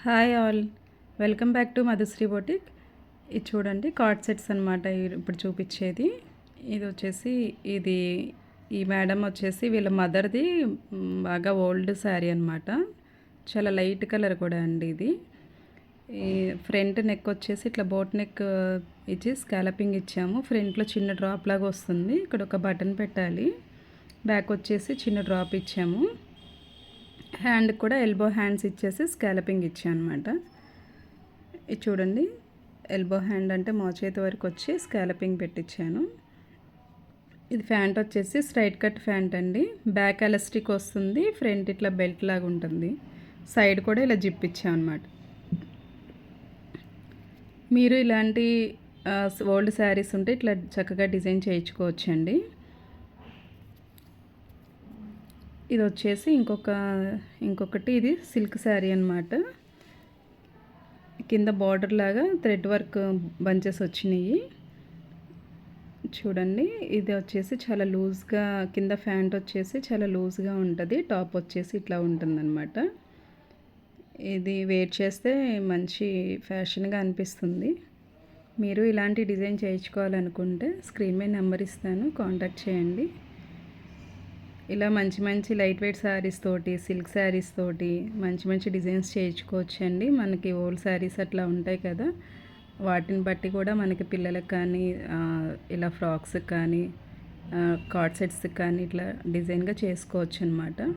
Hi all, welcome back to Madhushree boutique. ఇది చూడండి card sets అనమాట. ఇప్పుడు చూపించేది ఇది వచ్చేసి ఈ మేడం వచ్చేసి వీళ్ళ మదర్ది బాగా ఓల్డ్ శారీ అనమాట. చాలా లైట్ కలర్ కూడా అండి. ఇది ఈ ఫ్రంట్ నెక్ వచ్చేసి ఇట్లా బోట్ నెక్ ఇచ్చి స్కాలపింగ్ ఇచ్చాము. ఫ్రంట్లో చిన్న డ్రాప్ లాగా వస్తుంది. ఇక్కడ ఒక బటన్ పెట్టాలి. బ్యాక్ వచ్చేసి చిన్న డ్రాప్ ఇచ్చాము. హ్యాండ్ కూడా ఎల్బో హ్యాండ్స్ ఇచ్చేసి స్కాలపింగ్ ఇచ్చాను అనమాట. ఇది చూడండి, ఎల్బో హ్యాండ్ అంటే మోచేతి వరకు వచ్చి స్కాలపింగ్ పెట్టించాను. ఇది ఫ్యాంట్ వచ్చేసి స్ట్రైట్ కట్ ఫ్యాంట్ అండి. బ్యాక్ ఎలాస్టిక్ వస్తుంది, ఫ్రంట్ ఇట్లా బెల్ట్ లాగా ఉంటుంది. సైడ్ కూడా ఇలా జిప్ ఇచ్చాం అనమాట. మీరు ఇలాంటి ఓల్డ్ శారీస్ ఉంటే ఇట్లా చక్కగా డిజైన్ చేయించుకోవచ్చండి. ఇది వచ్చేసి ఇంకొకటి ఇది సిల్క్ శారీ అనమాట. కింద బార్డర్ లాగా థ్రెడ్ వర్క్ బంచెస్ వచ్చినాయి చూడండి. ఇది వచ్చేసి చాలా లూజ్గా, కింద ఫ్యాంట్ వచ్చేసి చాలా లూజ్గా ఉంటుంది. టాప్ వచ్చేసి ఇట్లా ఉంటుందన్నమాట. ఇది వేర్ చేస్తే మంచి ఫ్యాషన్గా అనిపిస్తుంది. మీరు ఇలాంటి డిజైన్ చేయించుకోవాలనుకుంటే స్క్రీన్ మీద నెంబర్ ఇస్తాను, కాంటాక్ట్ చేయండి. ఇలా మంచి మంచి లైట్ వెయిట్ శారీస్ తోటి, సిల్క్ శారీస్ తోటి మంచి మంచి డిజైన్స్ చేయించుకోవచ్చండి. మనకి ఓల్డ్ శారీస్ అట్లా ఉంటాయి కదా, వాటిని బట్టి కూడా మనకి పిల్లలకు కానీ ఇలా ఫ్రాక్స్కి కానీ కార్డ్ సెట్స్కి కానీ ఇట్లా డిజైన్గా చేసుకోవచ్చు అనమాట.